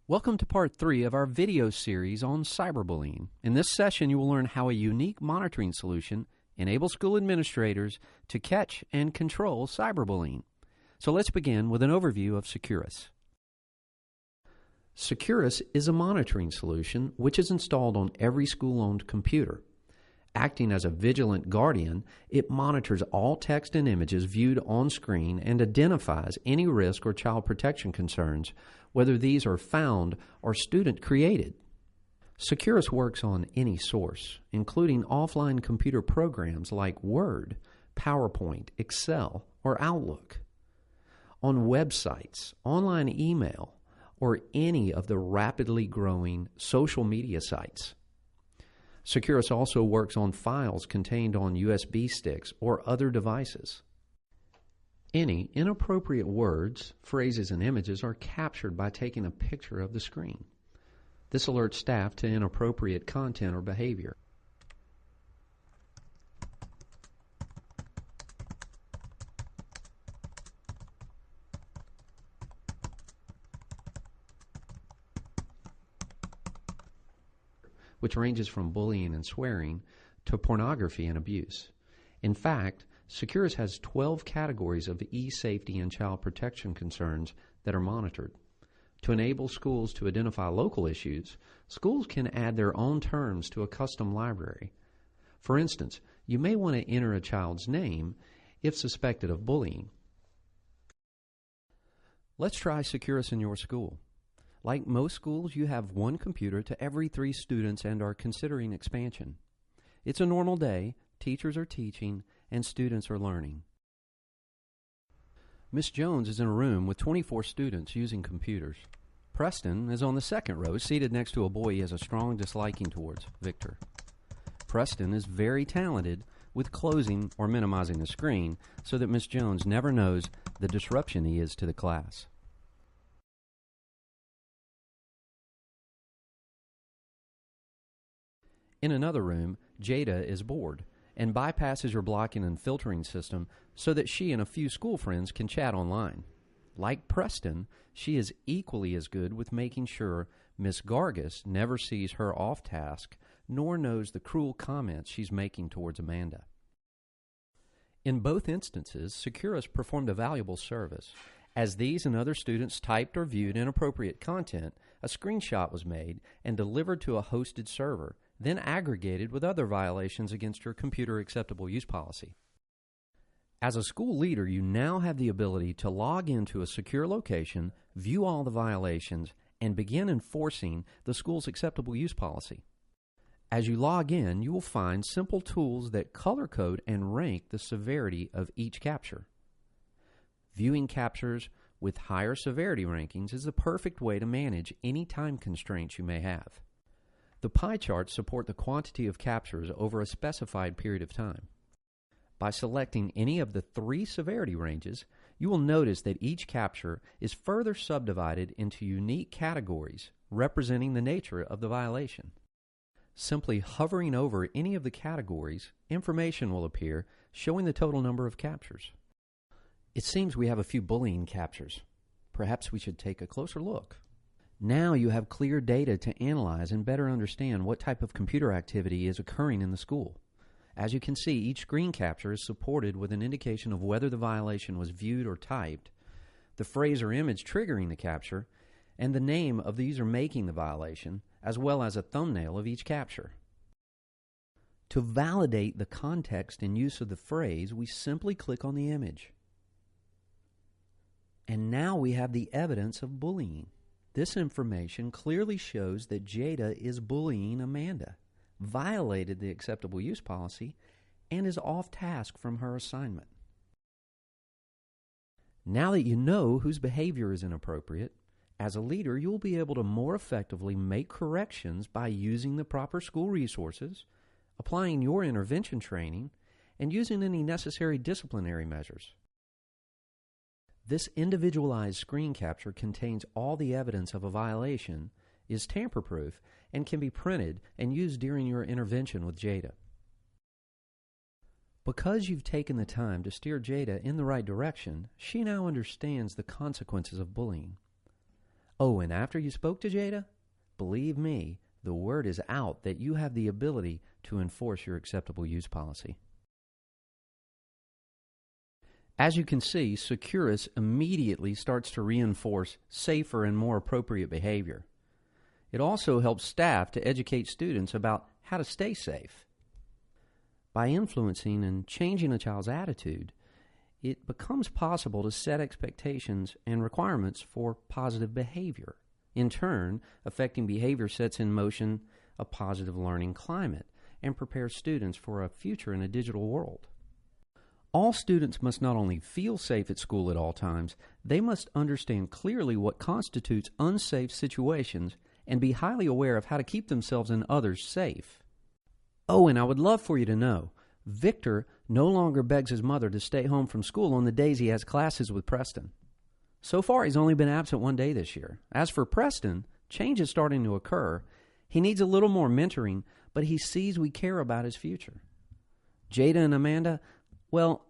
Welcome to part 3 of our video series on cyberbullying. In this session, you will learn how a unique monitoring solution enables school administrators to catch and control cyberbullying. So let's begin with an overview of Securus. Securus is a monitoring solution which is installed on every school-owned computer. Acting as a vigilant guardian, it monitors all text and images viewed on screen and identifies any risk or child protection concerns, whether these are found or student-created. Securus works on any source, including offline computer programs like Word, PowerPoint, Excel, or Outlook, on websites, online email, or any of the rapidly growing social media sites. Securus also works on files contained on USB sticks or other devices. Any inappropriate words, phrases, and images are captured by taking a picture of the screen. This alerts staff to inappropriate content or behavior. Which ranges from bullying and swearing to pornography and abuse. In fact, Securus has 12 categories of e-safety and child protection concerns that are monitored. To enable schools to identify local issues, schools can add their own terms to a custom library. For instance, you may want to enter a child's name if suspected of bullying. Let's try Securus in your school. Like most schools, you have one computer to every 3 students and are considering expansion. It's a normal day, teachers are teaching, and students are learning. Miss Jones is in a room with 24 students using computers. Preston is on the second row, seated next to a boy he has a strong disliking towards, Victor. Preston is very talented with closing or minimizing the screen so that Miss Jones never knows the disruption he is to the class. In another room, Jada is bored and bypasses your blocking and filtering system so that she and a few school friends can chat online. Like Preston, she is equally as good with making sure Miss Gargus never sees her off task nor knows the cruel comments she's making towards Amanda. In both instances, Securus performed a valuable service. As these and other students typed or viewed inappropriate content, a screenshot was made and delivered to a hosted server, then aggregated with other violations against your computer acceptable use policy. As a school leader, you now have the ability to log into a secure location, view all the violations, and begin enforcing the school's acceptable use policy. As you log in, you will find simple tools that color code and rank the severity of each capture. Viewing captures with higher severity rankings is the perfect way to manage any time constraints you may have. The pie charts support the quantity of captures over a specified period of time. By selecting any of the 3 severity ranges, you will notice that each capture is further subdivided into unique categories representing the nature of the violation. Simply hovering over any of the categories, information will appear showing the total number of captures. It seems we have a few bullying captures. Perhaps we should take a closer look. Now you have clear data to analyze and better understand what type of computer activity is occurring in the school. As you can see, each screen capture is supported with an indication of whether the violation was viewed or typed, the phrase or image triggering the capture, and the name of the user making the violation, as well as a thumbnail of each capture. To validate the context and use of the phrase, we simply click on the image. And now we have the evidence of bullying. This information clearly shows that Jada is bullying Amanda, violated the acceptable use policy, and is off task from her assignment. Now that you know whose behavior is inappropriate, as a leader, you'll be able to more effectively make corrections by using the proper school resources, applying your intervention training, and using any necessary disciplinary measures. This individualized screen capture contains all the evidence of a violation, is tamper-proof, and can be printed and used during your intervention with Jada. Because you've taken the time to steer Jada in the right direction, she now understands the consequences of bullying. Oh, and after you spoke to Jada, believe me, the word is out that you have the ability to enforce your acceptable use policy. As you can see, Securus immediately starts to reinforce safer and more appropriate behavior. It also helps staff to educate students about how to stay safe. By influencing and changing a child's attitude, it becomes possible to set expectations and requirements for positive behavior. In turn, affecting behavior sets in motion a positive learning climate and prepares students for a future in a digital world. All students must not only feel safe at school at all times, they must understand clearly what constitutes unsafe situations and be highly aware of how to keep themselves and others safe. Oh, and I would love for you to know, Victor no longer begs his mother to stay home from school on the days he has classes with Preston. So far, he's only been absent one day this year. As for Preston, change is starting to occur. He needs a little more mentoring, but he sees we care about his future. Jada and Amanda, well,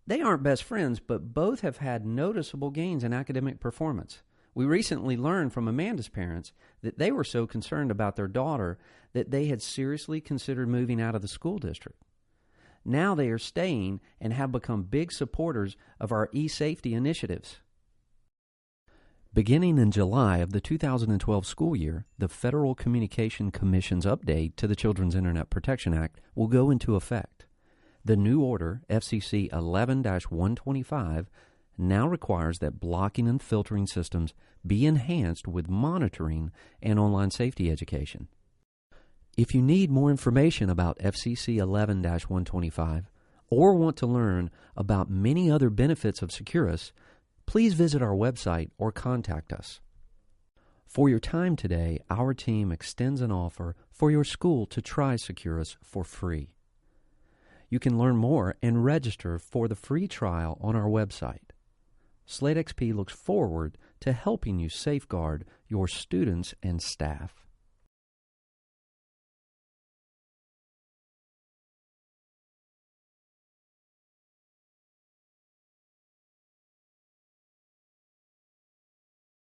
they aren't best friends, but both have had noticeable gains in academic performance. We recently learned from Amanda's parents that they were so concerned about their daughter that they had seriously considered moving out of the school district. Now they are staying and have become big supporters of our e-safety initiatives. Beginning in July of the 2012 school year, the Federal Communication Commission's update to the Children's Internet Protection Act will go into effect. The new order, FCC 11-125, now requires that blocking and filtering systems be enhanced with monitoring and online safety education. If you need more information about FCC 11-125 or want to learn about many other benefits of Securus, please visit our website or contact us. For your time today, our team extends an offer for your school to try Securus for free. You can learn more and register for the free trial on our website. Slate XP looks forward to helping you safeguard your students and staff.